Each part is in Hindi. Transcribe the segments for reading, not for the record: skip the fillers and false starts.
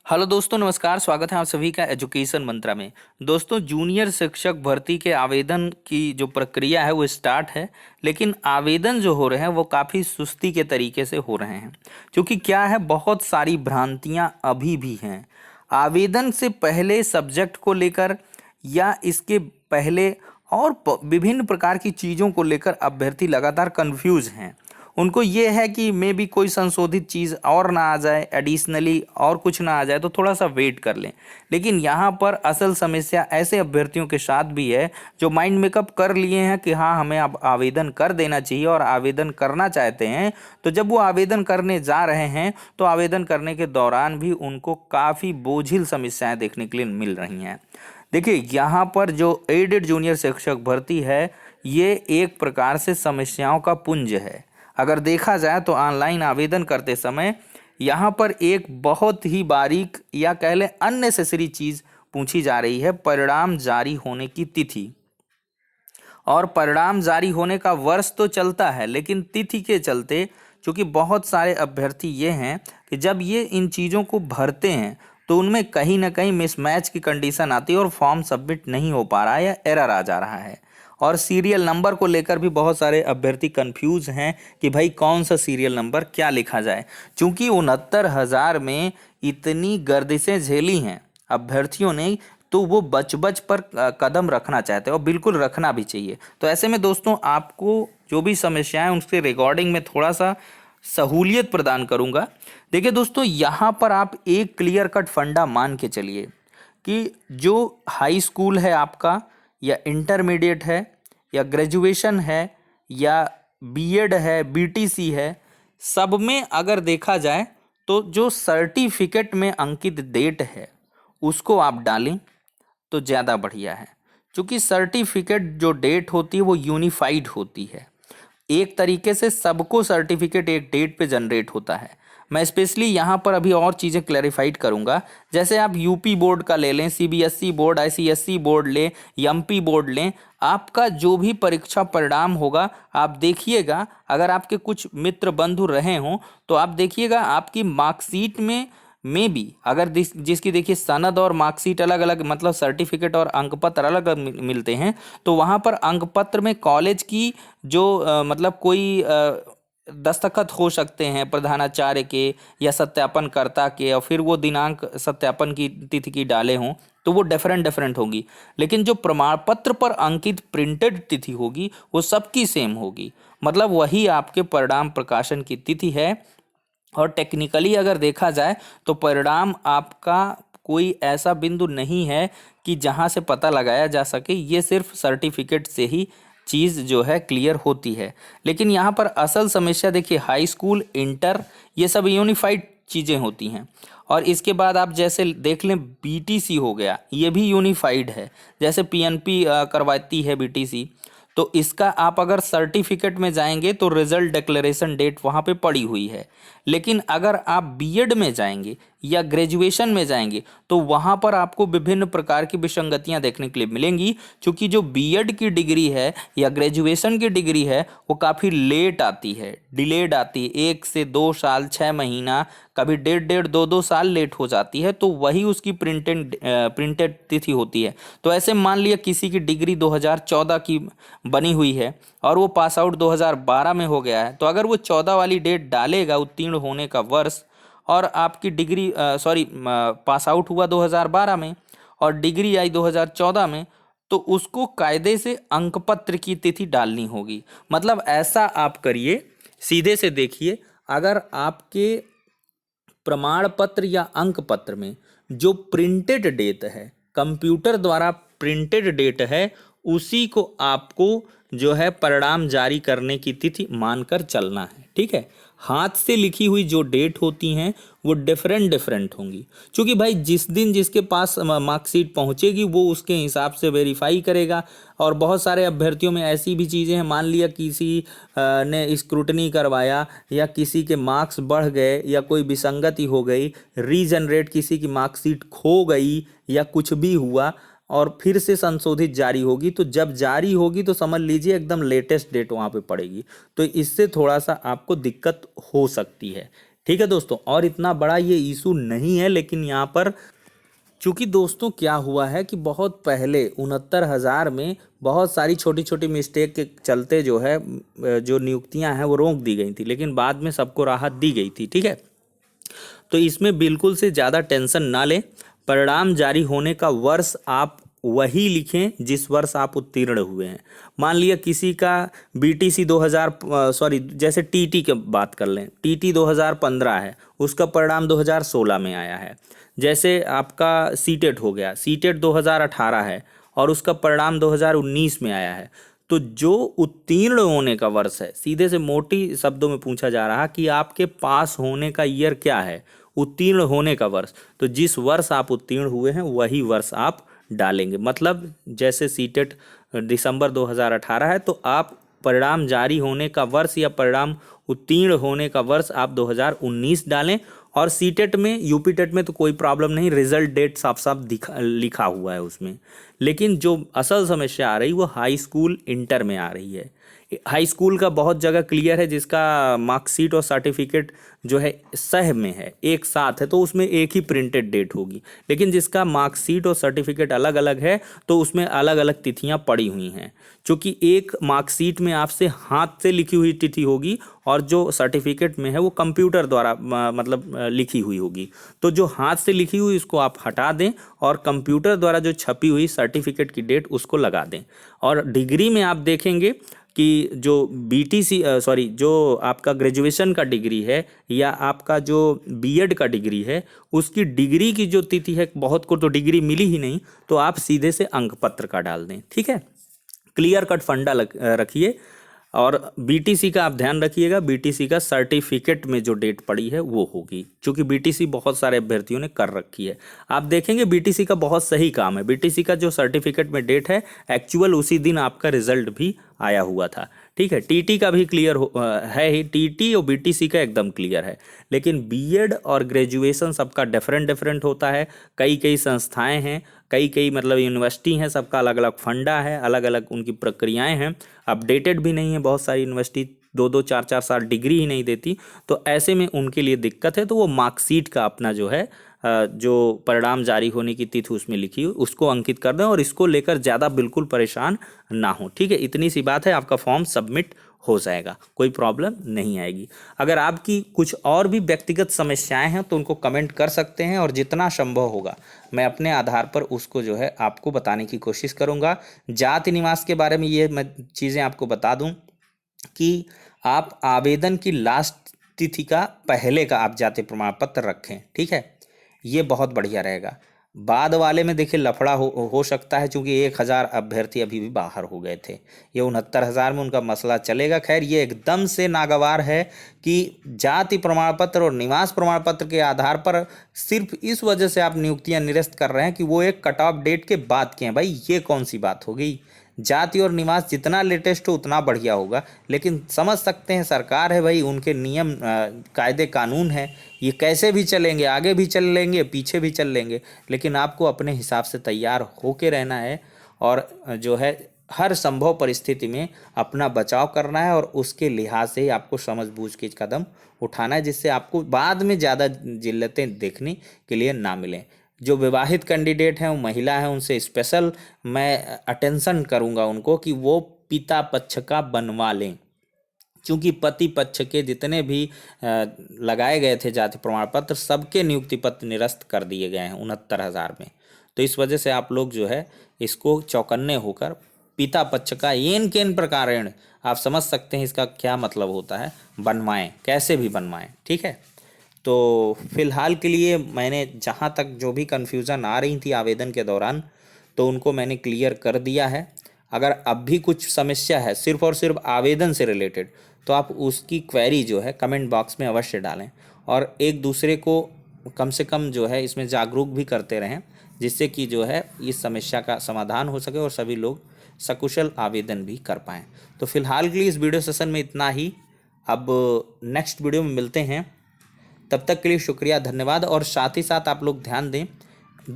हेलो दोस्तों, नमस्कार। स्वागत है आप सभी का एजुकेशन मंत्रा में। दोस्तों, जूनियर शिक्षक भर्ती के आवेदन की जो प्रक्रिया है वो स्टार्ट है, लेकिन आवेदन जो हो रहे हैं वो काफ़ी सुस्ती के तरीके से हो रहे हैं। क्योंकि क्या है, बहुत सारी भ्रांतियां अभी भी हैं। आवेदन से पहले सब्जेक्ट को लेकर या इसके पहले और विभिन्न प्रकार की चीज़ों को लेकर अभ्यर्थी लगातार कंफ्यूज हैं। उनको ये है कि मे बी कोई संशोधित चीज़ और ना आ जाए, एडिशनली और कुछ ना आ जाए तो थोड़ा सा वेट कर लें। लेकिन यहाँ पर असल समस्या ऐसे अभ्यर्थियों के साथ भी है जो माइंड मेकअप कर लिए हैं कि हाँ, हमें अब आवेदन कर देना चाहिए और आवेदन करना चाहते हैं। तो जब वो आवेदन करने जा रहे हैं तो आवेदन करने के दौरान भी उनको काफ़ी बोझिल समस्याएं देखने के लिए मिल रही हैं। देखिए, यहाँ पर जो एडेड जूनियर शिक्षक भर्ती है, ये एक प्रकार से समस्याओं का पुंज है। अगर देखा जाए तो ऑनलाइन आवेदन करते समय यहाँ पर एक बहुत ही बारीक या कह लें अननेसेसरी चीज़ पूछी जा रही है, परिणाम जारी होने की तिथि। और परिणाम जारी होने का वर्ष तो चलता है, लेकिन तिथि के चलते चूँकि बहुत सारे अभ्यर्थी ये हैं कि जब ये इन चीज़ों को भरते हैं तो उनमें कहीं ना कहीं मिसमैच की कंडीशन आती है और फॉर्म सबमिट नहीं हो पा रहा है या एरर आ जा रहा है। और सीरियल नंबर को लेकर भी बहुत सारे अभ्यर्थी कंफ्यूज हैं कि भाई कौन सा सीरियल नंबर क्या लिखा जाए। चूँकि 69,000 में इतनी गर्दिशें झेली हैं अभ्यर्थियों ने, तो वो बच बच पर कदम रखना चाहते हैं और बिल्कुल रखना भी चाहिए। तो ऐसे में दोस्तों, आपको जो भी समस्याएं उनके रिकॉर्डिंग में थोड़ा सा सहूलियत प्रदान करूंगा। देखिए दोस्तों, यहाँ पर आप एक क्लियर कट फंडा मान के चलिए कि जो हाई स्कूल है आपका, या इंटरमीडिएट है, या ग्रेजुएशन है, या बीएड है, बीटीसी है, सब में अगर देखा जाए तो जो सर्टिफिकेट में अंकित डेट है उसको आप डालें तो ज़्यादा बढ़िया है। क्योंकि सर्टिफिकेट जो डेट होती है वो यूनिफाइड होती है। एक तरीके से सबको सर्टिफिकेट एक डेट पे जनरेट होता है। मैं स्पेशली यहाँ पर अभी और चीज़ें क्लैरिफाइड करूँगा। जैसे आप यूपी बोर्ड का ले लें, सीबीएसई बोर्ड, आईसीएसई बोर्ड लें, एमपी बोर्ड लें, आपका जो भी परीक्षा परिणाम होगा आप देखिएगा। अगर आपके कुछ मित्र बंधु रहे हों तो आप देखिएगा आपकी मार्कशीट में भी अगर जिसकी देखिए सनद और मार्कशीट अलग अलग, मतलब सर्टिफिकेट और अंकपत्र अलग अलग मिलते हैं, तो वहाँ पर अंकपत्र में कॉलेज की जो मतलब कोई दस्तखत हो सकते हैं प्रधानाचार्य के या सत्यापनकर्ता के, और फिर वो दिनांक सत्यापन की तिथि की डाले हों तो वो डिफरेंट डिफरेंट होगी। लेकिन जो प्रमाण पत्र पर अंकित प्रिंटेड तिथि होगी वो सबकी सेम होगी, मतलब वही आपके परिणाम प्रकाशन की तिथि है। और टेक्निकली अगर देखा जाए तो परिणाम आपका कोई ऐसा बिंदु नहीं है कि जहां से पता लगाया जा सके, ये सिर्फ सर्टिफिकेट से ही चीज़ जो है क्लियर होती है। लेकिन यहाँ पर असल समस्या देखिए, हाई स्कूल, इंटर, ये सब यूनिफाइड चीज़ें होती हैं। और इसके बाद आप जैसे देख लें बीटीसी हो गया, ये भी यूनिफाइड है। जैसे पीएनपी करवाती है बीटीसी, तो इसका आप अगर सर्टिफिकेट में जाएंगे तो रिजल्ट डिक्लेरेशन डेट वहाँ पे पड़ी हुई है। लेकिन अगर आप बीएड में जाएंगे या ग्रेजुएशन में जाएंगे तो वहाँ पर आपको विभिन्न प्रकार की विसंगतियाँ देखने के लिए मिलेंगी। क्योंकि जो बीएड की डिग्री है या ग्रेजुएशन की डिग्री है वो काफ़ी लेट आती है, डिलेड आती है, 1 से 2 साल, 6 महीना, कभी 1.5 1.5 2 2 साल लेट हो जाती है। तो वही उसकी प्रिंटेड तिथि होती है। तो ऐसे मान लिया किसी की डिग्री 2014 की बनी हुई है और वो पास आउट 2012 में हो गया है, तो अगर वो 14 वाली डेट डालेगा उत्तीर्ण होने का वर्ष, और आपकी डिग्री पास आउट हुआ 2012 में और डिग्री आई 2014 में, तो उसको कायदे से अंकपत्र की तिथि डालनी होगी। मतलब ऐसा आप करिए, सीधे से देखिए, अगर आपके प्रमाण पत्र या अंक पत्र में जो प्रिंटेड डेट है, कंप्यूटर द्वारा प्रिंटेड डेट है, उसी को आपको जो है परिणाम जारी करने की तिथि मानकर चलना है। ठीक है, हाथ से लिखी हुई जो डेट होती हैं वो डिफरेंट डिफरेंट होंगी। क्योंकि भाई जिस दिन जिसके पास मार्कशीट पहुंचेगी वो उसके हिसाब से वेरीफाई करेगा। और बहुत सारे अभ्यर्थियों में ऐसी भी चीज़ें हैं, मान लिया किसी ने स्क्रूटनी करवाया या किसी के मार्क्स बढ़ गए या कोई विसंगति हो गई, रीजनरेट किसी की मार्कशीट खो गई या कुछ भी हुआ और फिर से संशोधित जारी होगी, तो जब जारी होगी तो समझ लीजिए एकदम लेटेस्ट डेट वहाँ पे पड़ेगी। तो इससे थोड़ा सा आपको दिक्कत हो सकती है। ठीक है दोस्तों, और इतना बड़ा ये इशू नहीं है, लेकिन यहाँ पर चूंकि दोस्तों क्या हुआ है कि बहुत पहले 69,000 में बहुत सारी छोटी छोटी मिस्टेक के चलते जो है जो नियुक्तियां हैं वो रोक दी गई थी, लेकिन बाद में सबको राहत दी गई थी। ठीक है, तो इसमें बिल्कुल से ज़्यादा टेंशन ना लें। परिणाम जारी होने का वर्ष आप वही लिखें जिस वर्ष आप उत्तीर्ण हुए हैं। मान लिया किसी का बीटीसी 2000 सॉरी जैसे टीटी की बात कर लें, टीटी 2015 है, उसका परिणाम 2016 में आया है। जैसे आपका सीटेट हो गया, सीटेट 2018 है और उसका परिणाम 2019 में आया है। तो जो उत्तीर्ण होने का वर्ष है, सीधे से मोटी शब्दों में पूछा जा रहा कि आपके पास होने का ईयर क्या है, उत्तीर्ण होने का वर्ष। तो जिस वर्ष आप उत्तीर्ण हुए हैं वही वर्ष आप डालेंगे। मतलब जैसे सीटेट दिसंबर 2018 है, तो आप परिणाम जारी होने का वर्ष या परिणाम उत्तीर्ण होने का वर्ष आप 2019 डालें। और सीटेट में, यूपी टेट में तो कोई प्रॉब्लम नहीं, रिजल्ट डेट साफ साफ लिखा हुआ है उसमें। लेकिन जो असल समस्या आ रही वो हाई स्कूल इंटर में आ रही है। हाई स्कूल का बहुत जगह क्लियर है, जिसका मार्कशीट और सर्टिफिकेट जो है सह में है, एक साथ है, तो उसमें एक ही प्रिंटेड डेट होगी। लेकिन जिसका मार्कशीट और सर्टिफिकेट अलग अलग है तो उसमें अलग अलग तिथियां पड़ी हुई हैं। क्योंकि एक मार्कशीट में आपसे हाथ से लिखी हुई तिथि होगी और जो सर्टिफिकेट में है वो कंप्यूटर द्वारा मतलब लिखी हुई होगी। तो जो हाथ से लिखी हुई उसको आप हटा दें और कंप्यूटर द्वारा जो छपी हुई सर्टिफिकेट की डेट उसको लगा दें। और डिग्री में आप देखेंगे कि जो बीटीसी सॉरी जो आपका ग्रेजुएशन का डिग्री है या आपका जो बीएड का डिग्री है, उसकी डिग्री की जो तिथि है, बहुत को तो डिग्री मिली ही नहीं, तो आप सीधे से अंक पत्र का डाल दें। ठीक है, क्लियर कट फंडा रखिए। और बीटीसी का आप ध्यान रखिएगा, बीटीसी का सर्टिफिकेट में जो डेट पड़ी है वो होगी, क्योंकि बीटीसी बहुत सारे अभ्यर्थियों ने कर रखी है। आप देखेंगे बीटीसी का बहुत सही काम है, बीटीसी का जो सर्टिफिकेट में डेट है एक्चुअल उसी दिन आपका रिजल्ट भी आया हुआ था। ठीक है, टीटी का भी क्लियर है ही, टीटी और बीटीसी का एकदम क्लियर है। लेकिन बीएड और ग्रेजुएशन सबका डिफरेंट डिफरेंट होता है। कई कई संस्थाएं हैं, कई कई मतलब यूनिवर्सिटी हैं, सबका अलग अलग फंडा है, अलग अलग उनकी प्रक्रियाएं हैं। अपडेटेड भी नहीं है, बहुत सारी यूनिवर्सिटी 2-2 4-4 साल डिग्री ही नहीं देती। तो ऐसे में उनके लिए दिक्कत है। तो वो मार्कशीट का अपना जो है जो परिणाम जारी होने की तिथि उसमें लिखी हुई उसको अंकित कर दें और इसको लेकर ज़्यादा बिल्कुल परेशान ना हो। ठीक है, इतनी सी बात है, आपका फॉर्म सबमिट हो जाएगा, कोई प्रॉब्लम नहीं आएगी। अगर आपकी कुछ और भी व्यक्तिगत समस्याएं हैं तो उनको कमेंट कर सकते हैं और जितना संभव होगा मैं अपने आधार पर उसको जो है आपको बताने की कोशिश करूंगा। जाति निवास के बारे में ये मैं चीज़ें आपको बता दूं कि आप आवेदन की लास्ट तिथि का पहले का आप जाति प्रमाण पत्र रखें। ठीक है, ये बहुत बढ़िया रहेगा। बाद वाले में देखिए लफड़ा हो सकता है, क्योंकि 1,000 अभ्यर्थी अभी भी बाहर हो गए थे। ये 69,000 में उनका मसला चलेगा। खैर, ये एकदम से नागवार है कि जाति प्रमाण पत्र और निवास प्रमाण पत्र के आधार पर सिर्फ इस वजह से आप नियुक्तियां निरस्त कर रहे हैं कि वो एक कट ऑफ डेट के बाद की हैं। भाई ये कौन सी बात हो गई? जाति और निवास जितना लेटेस्ट हो उतना बढ़िया होगा। लेकिन समझ सकते हैं, सरकार है भाई, उनके नियम कायदे कानून है, ये कैसे भी चलेंगे, आगे भी चल लेंगे पीछे भी चल लेंगे। लेकिन आपको अपने हिसाब से तैयार होके रहना है और जो है हर संभव परिस्थिति में अपना बचाव करना है और उसके लिहाज से ही आपको समझ बूझ के कदम उठाना है, जिससे आपको बाद में ज़्यादा जिल्लतें देखने के लिए ना मिलें। जो विवाहित कैंडिडेट हैं, वो महिला हैं, उनसे स्पेशल मैं अटेंशन करूंगा उनको कि वो पिता पक्ष का बनवा लें। क्योंकि पति पक्ष के जितने भी लगाए गए थे जाति प्रमाण पत्र, सबके नियुक्ति पत्र निरस्त कर दिए गए हैं 69,000 में। तो इस वजह से आप लोग जो है इसको चौकन्ने होकर पिता पक्ष का येन केन प्रकारेण, आप समझ सकते हैं इसका क्या मतलब होता है, बनवाएं, कैसे भी बनवाएं। ठीक है, तो फिलहाल के लिए मैंने जहाँ तक जो भी कन्फ्यूज़न आ रही थी आवेदन के दौरान, तो उनको मैंने क्लियर कर दिया है। अगर अब भी कुछ समस्या है सिर्फ और सिर्फ आवेदन से रिलेटेड, तो आप उसकी क्वेरी जो है कमेंट बॉक्स में अवश्य डालें और एक दूसरे को कम से कम जो है इसमें जागरूक भी करते रहें, जिससे कि जो है इस समस्या का समाधान हो सके और सभी लोग सकुशल आवेदन भी कर पाएँ। तो फिलहाल के लिए इस वीडियो सेशन में इतना ही। अब नेक्स्ट वीडियो में मिलते हैं, तब तक के लिए शुक्रिया, धन्यवाद। और साथ ही साथ आप लोग ध्यान दें,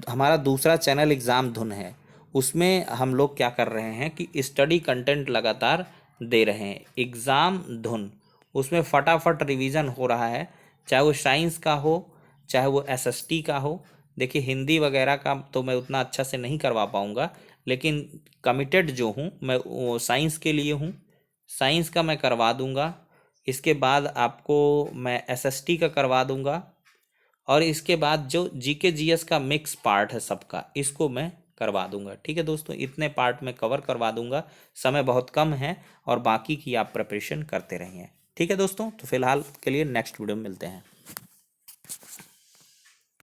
हमारा दूसरा चैनल एग्ज़ाम धुन है, उसमें हम लोग क्या कर रहे हैं कि स्टडी कंटेंट लगातार दे रहे हैं। एग्ज़ाम धुन, उसमें फटाफट रिवीजन हो रहा है, चाहे वो साइंस का हो, चाहे वो एसएसटी का हो। देखिए हिंदी वगैरह का तो मैं उतना अच्छा से नहीं करवा पाऊँगा, लेकिन कमिटेड जो हूँ मैं वो साइंस के लिए हूँ, साइंस का मैं करवा दूंगा। इसके बाद आपको मैं एसएसटी का करवा दूंगा, और इसके बाद जो जीके जीएस का मिक्स पार्ट है सबका, इसको मैं करवा दूंगा। ठीक है दोस्तों, इतने पार्ट में कवर करवा दूंगा, समय बहुत कम है, और बाकी की आप प्रिपरेशन करते रहिए। ठीक है दोस्तों, तो फिलहाल के लिए नेक्स्ट वीडियो में मिलते हैं।